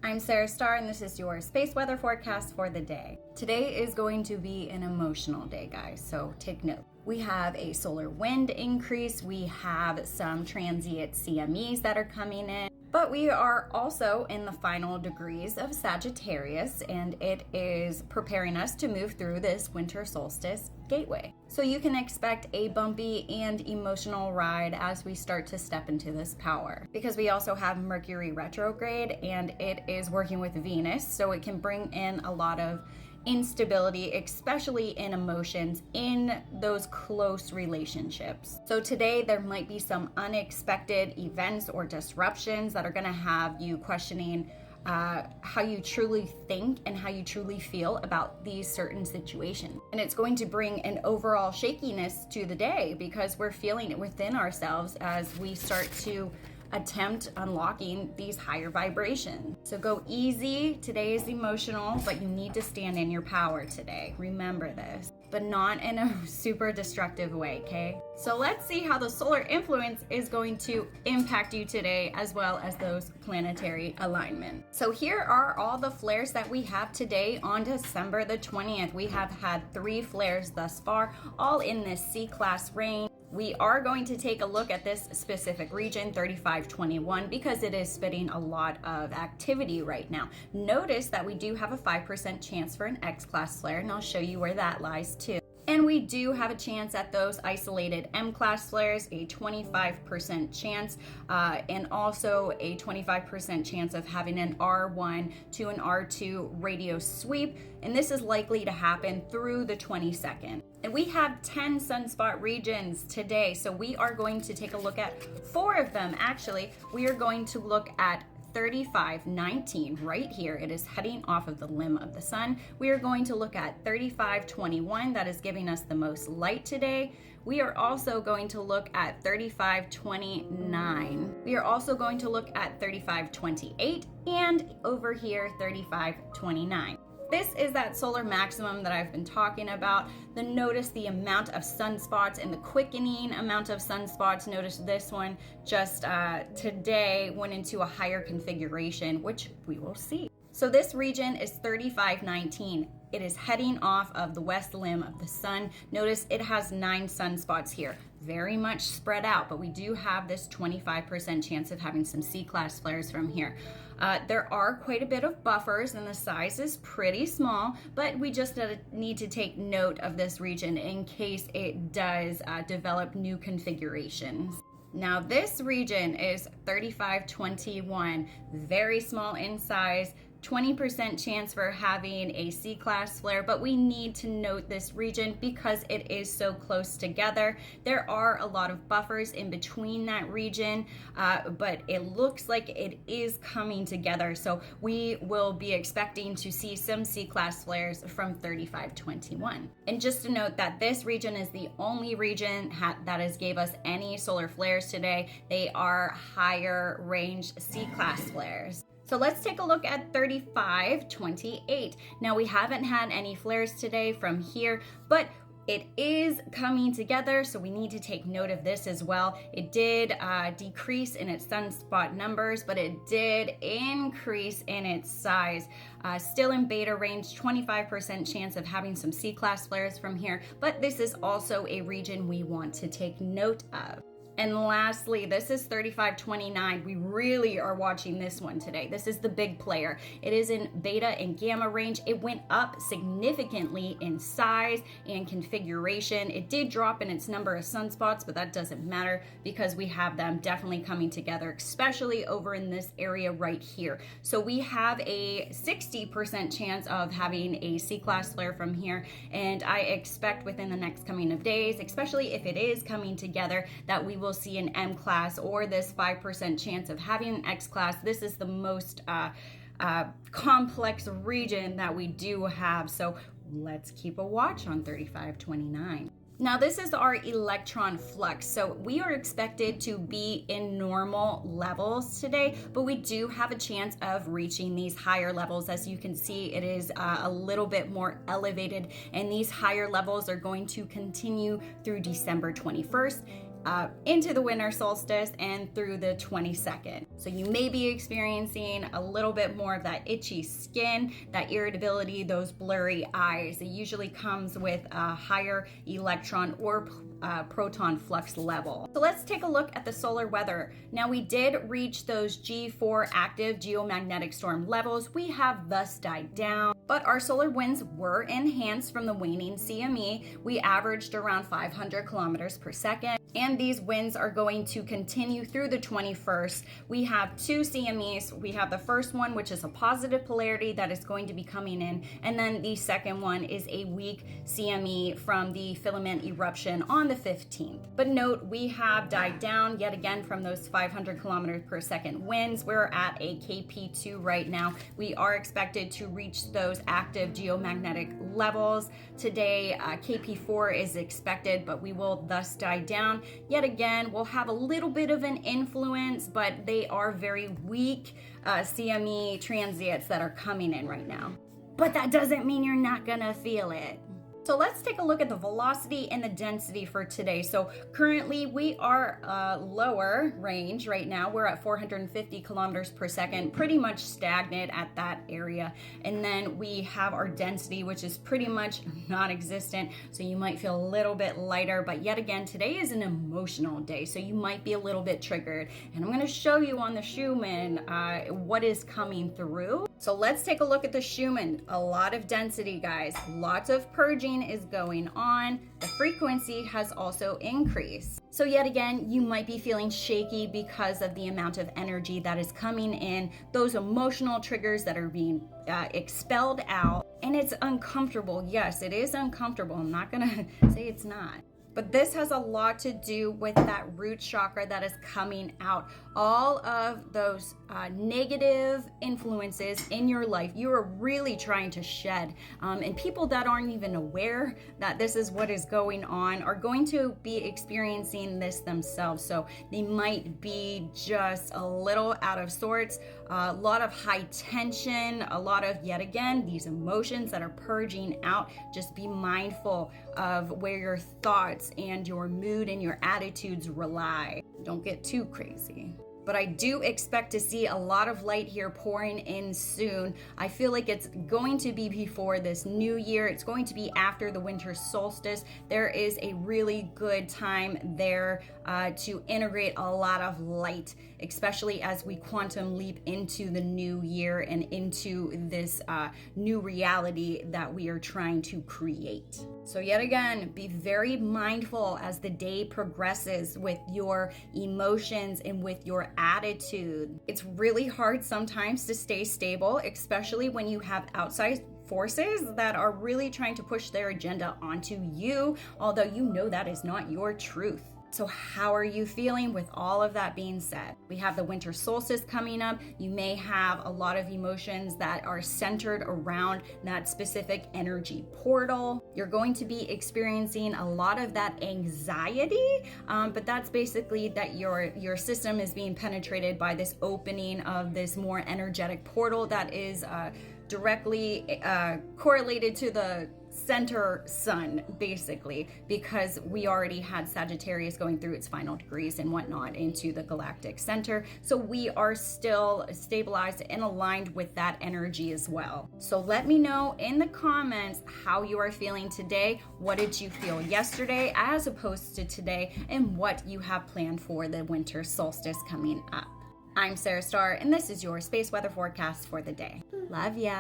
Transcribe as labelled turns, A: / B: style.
A: I'm Sarah Starr, and this is your space weather forecast for the day. Today is going to be an emotional day, guys, so take note. We have a solar wind increase, we have some transient CMEs that are coming in, but we are also in the final degrees of Sagittarius, and it is preparing us to move through this winter solstice gateway. So you can expect a bumpy and emotional ride as we start to step into this power. Because we also have Mercury retrograde, and it is working with Venus, so it can bring in a lot of instability, especially in emotions in those close relationships. So today there might be some unexpected events or disruptions that are going to have you questioning how you truly think and how you truly feel about these certain situations. And it's going to bring an overall shakiness to the day because we're feeling it within ourselves as we start to attempt unlocking these higher vibrations. So go easy. Today is emotional, but you need to stand in your power today. Remember this, but not in a super destructive way, okay? So let's see how the solar influence is going to impact you today, as well as those planetary alignment. So here are all the flares that we have today on December the 20th. We have had 3 flares thus far, all in this C-class range. We are going to take a look at this specific region, 3521, because it is spitting a lot of activity right now. Notice that we do have a 5% chance for an X-class flare, and I'll show you where that lies too. And we do have a chance at those isolated M-class flares, a 25% chance, and also a 25% chance of having an R1 to an R2 radio sweep. And this is likely to happen through the 22nd. And we have 10 sunspot regions today, so we are going to take a look at 4 of them. Actually, we are going to look at 3519 right here. It is heading off of the limb of the sun. We are going to look at 3521, that is giving us the most light today. We are also going to look at 3529. We are also going to look at 3528, and over here 3529. This is that solar maximum that I've been talking about. Notice the amount of sunspots and the quickening amount of sunspots. Notice this one just today went into a higher configuration, which we will see. So this region is 3519. It is heading off of the west limb of the sun. Notice it has 9 sunspots here, very much spread out, but we do have this 25% chance of having some C-class flares from here. There are quite a bit of buffers, and the size is pretty small, but we just need to take note of this region in case it does develop new configurations. Now this region is 3521, very small in size, 20% chance for having a C-class flare, but we need to note this region because it is so close together. There are a lot of buffers in between that region, but it looks like it is coming together. So we will be expecting to see some C-class flares from 3521. And just to note that this region is the only region that has gave us any solar flares today. They are higher range C-class flares. So let's take a look at 3528. Now we haven't had any flares today from here, but it is coming together, so we need to take note of this as well. It did decrease in its sunspot numbers, but it did increase in its size. Still in beta range, 25% chance of having some C-class flares from here, but this is also a region we want to take note of. And lastly, this is 3529. We really are watching this one today. This is the big player. It is in beta and gamma range. It went up significantly in size and configuration. It did drop in its number of sunspots, but that doesn't matter because we have them definitely coming together, especially over in this area right here. So we have a 60% chance of having a C-class flare from here, and I expect within the next coming of days, especially if it is coming together, that we will see an M-class or this 5% chance of having an X-class. This is the most complex region that we do have, so let's keep a watch on 3529. Now this is our electron flux, so we are expected to be in normal levels today, but we do have a chance of reaching these higher levels. As you can see, it is a little bit more elevated, and these higher levels are going to continue through December 21st. into the winter solstice and through the 22nd. So you may be experiencing a little bit more of that itchy skin, that irritability, those blurry eyes. It usually comes with a higher electron or proton flux level. So let's take a look at the solar weather. Now we did reach those G4 active geomagnetic storm levels. We have thus died down, but our solar winds were enhanced from the waning CME. We averaged around 500 kilometers per second. And these winds are going to continue through the 21st. We have two CMEs. We have the first one, which is a positive polarity that is going to be coming in. And then the second one is a weak CME from the filament eruption on the 15th. But note, we have died down yet again from those 500 kilometers per second winds. We're at a KP2 right now. We are expected to reach those active geomagnetic levels. Today, KP4 is expected, but we will thus die down. Yet again, we'll have a little bit of an influence, but they are very weak CME transients that are coming in right now. But that doesn't mean you're not gonna feel it. So let's take a look at the velocity and the density for today. So currently we are lower range right now. We're at 450 kilometers per second, pretty much stagnant at that area. And then we have our density, which is pretty much non-existent. So you might feel a little bit lighter, but yet again, today is an emotional day. So you might be a little bit triggered. And I'm gonna show you on the Schumann what is coming through. So let's take a look at the Schumann. A lot of density, guys. Lots of purging is going on. The frequency has also increased. So yet again, you might be feeling shaky because of the amount of energy that is coming in, those emotional triggers that are being expelled out. And it's uncomfortable. Yes, it is uncomfortable. I'm not gonna say it's not. But this has a lot to do with that root chakra that is coming out. All of those negative influences in your life, you are really trying to shed. And people that aren't even aware that this is what is going on are going to be experiencing this themselves. So they might be just a little out of sorts, a lot of high tension, a lot of, yet again, these emotions that are purging out. Just be mindful of where your thoughts and your mood and your attitudes rely. Don't get too crazy. But I do expect to see a lot of light here pouring in soon. I feel like it's going to be before this new year. It's going to be after the winter solstice. There is a really good time there to integrate a lot of light, especially as we quantum leap into the new year and into this new reality that we are trying to create. So yet again, be very mindful as the day progresses with your emotions and with your attitude. It's really hard sometimes to stay stable, especially when you have outside forces that are really trying to push their agenda onto you, although you know that is not your truth. So how are you feeling with all of that being said? We have the winter solstice coming up. You may have a lot of emotions that are centered around that specific energy portal. You're going to be experiencing a lot of that anxiety, but that's basically that your system is being penetrated by this opening of this more energetic portal that is directly correlated to the center sun, basically, because we already had Sagittarius going through its final degrees and whatnot into the galactic center. So we are still stabilized and aligned with that energy as well. So let me know in the comments how you are feeling today. What did you feel yesterday as opposed to today, and what you have planned for the winter solstice coming up. I'm Sarah Starr, and this is your space weather forecast for the day. Love ya.